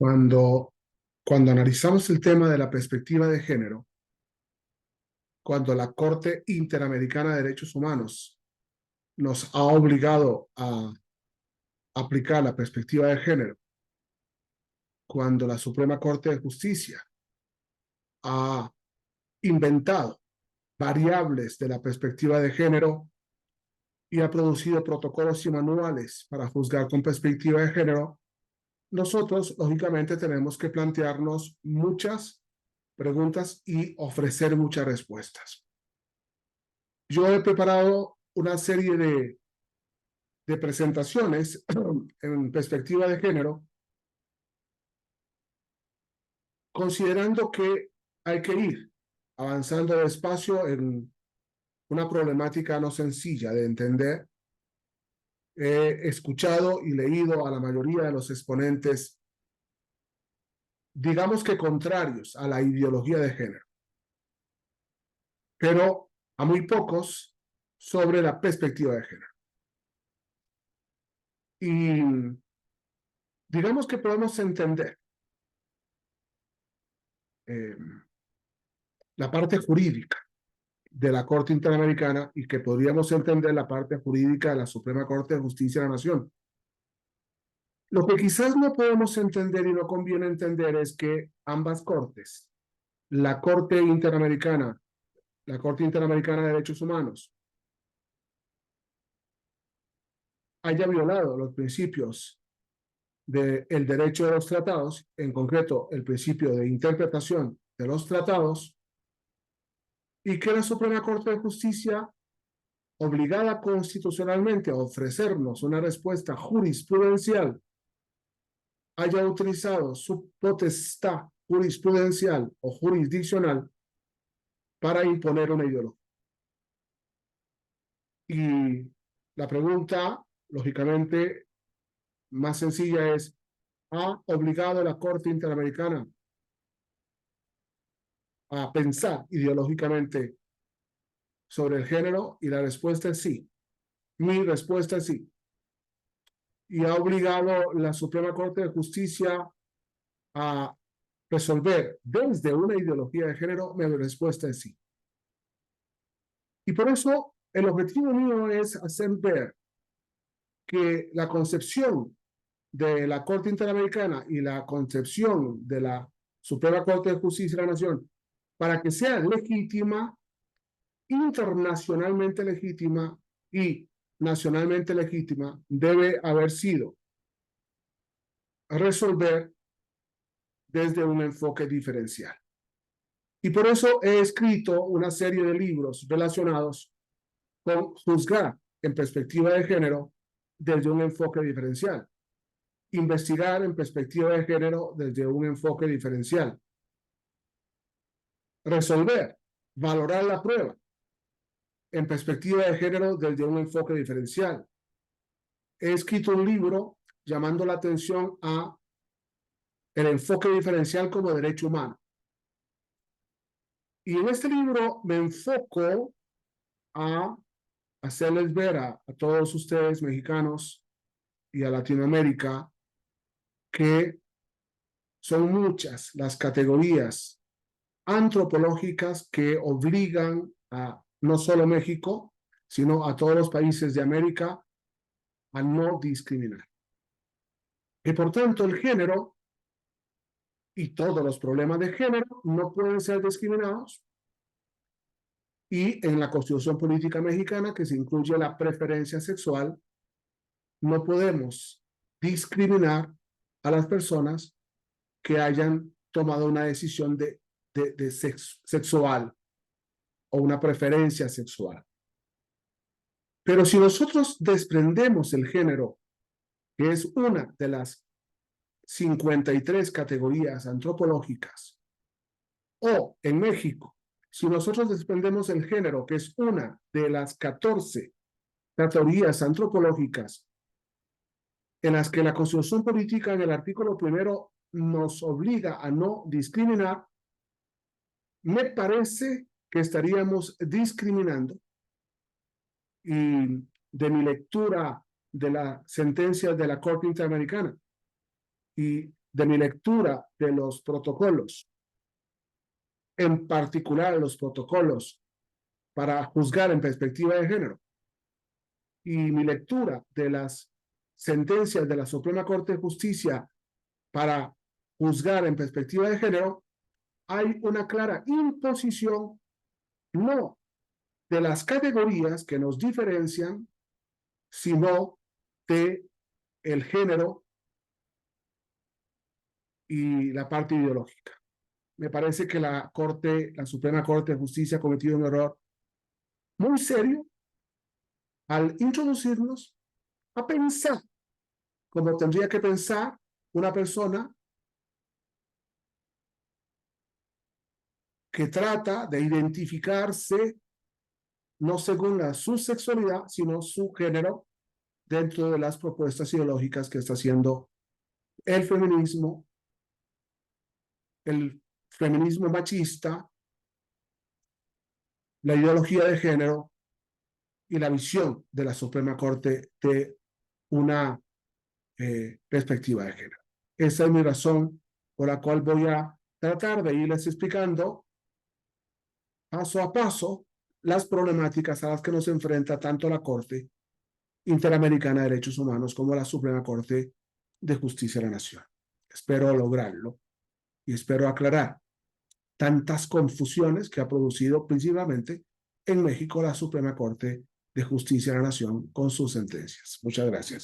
Cuando analizamos el tema de la perspectiva de género, cuando la Corte Interamericana de Derechos Humanos nos ha obligado a aplicar la perspectiva de género, cuando la Suprema Corte de Justicia ha inventado variables de la perspectiva de género y ha producido protocolos y manuales para juzgar con perspectiva de género, nosotros, lógicamente, tenemos que plantearnos muchas preguntas y ofrecer muchas respuestas. Yo he preparado una serie de presentaciones en perspectiva de género, considerando que hay que ir avanzando despacio en una problemática no sencilla de entender. He escuchado y leído a la mayoría de los exponentes, digamos que contrarios a la ideología de género, pero a muy pocos sobre la perspectiva de género. Y digamos que podemos entender la parte jurídica de la Corte Interamericana y que podríamos entender la parte jurídica de la Suprema Corte de Justicia de la Nación. Lo que quizás no podemos entender y no conviene entender es que ambas cortes, la Corte Interamericana de Derechos Humanos, haya violado los principios del derecho de los tratados, en concreto el principio de interpretación de los tratados, y que la Suprema Corte de Justicia, obligada constitucionalmente a ofrecernos una respuesta jurisprudencial, haya utilizado su potestad jurisprudencial o jurisdiccional para imponer una ideología. Y la pregunta, lógicamente, más sencilla es, ¿ha obligado a la Corte Interamericana a pensar ideológicamente sobre el género? Y la respuesta es sí. Mi respuesta es sí. ¿Y ha obligado la Suprema Corte de Justicia a resolver desde una ideología de género? Mi respuesta es sí. Y por eso el objetivo mío es hacer ver que la concepción de la Corte Interamericana y la concepción de la Suprema Corte de Justicia de la Nación, para que sea legítima, internacionalmente legítima y nacionalmente legítima, debe haber sido resolver desde un enfoque diferencial. Y por eso he escrito una serie de libros relacionados con juzgar en perspectiva de género desde un enfoque diferencial, investigar en perspectiva de género desde un enfoque diferencial, resolver, valorar la prueba en perspectiva de género desde un enfoque diferencial. He escrito un libro llamando la atención a el enfoque diferencial como derecho humano. Y en este libro me enfoco a hacerles ver a todos ustedes mexicanos y a Latinoamérica que son muchas las categorías antropológicas que obligan a no solo México, sino a todos los países de América a no discriminar. Y por tanto el género y todos los problemas de género no pueden ser discriminados. Y en la Constitución Política Mexicana, que se incluye la preferencia sexual, no podemos discriminar a las personas que hayan tomado una decisión de sexual o una preferencia sexual. Pero si nosotros desprendemos el género, que es una de las 53 categorías antropológicas, o en México, si nosotros desprendemos el género, que es una de las 14 categorías antropológicas en las que la Constitución Política en el artículo 1 nos obliga a no discriminar, me parece que estaríamos discriminando. Y de mi lectura de la sentencia de la Corte Interamericana y de mi lectura de los protocolos, en particular los protocolos para juzgar en perspectiva de género, y mi lectura de las sentencias de la Suprema Corte de Justicia para juzgar en perspectiva de género, hay una clara imposición no de las categorías que nos diferencian, sino de el género y la parte ideológica. Me parece que la Suprema Corte de Justicia ha cometido un error muy serio al introducirnos a pensar como tendría que pensar una persona que trata de identificarse no según su sexualidad, sino su género dentro de las propuestas ideológicas que está haciendo el feminismo machista, la ideología de género y la visión de la Suprema Corte de una perspectiva de género. Esa es mi razón por la cual voy a tratar de irles explicando paso a paso las problemáticas a las que nos enfrenta tanto la Corte Interamericana de Derechos Humanos como la Suprema Corte de Justicia de la Nación. Espero lograrlo y espero aclarar tantas confusiones que ha producido principalmente en México la Suprema Corte de Justicia de la Nación con sus sentencias. Muchas gracias.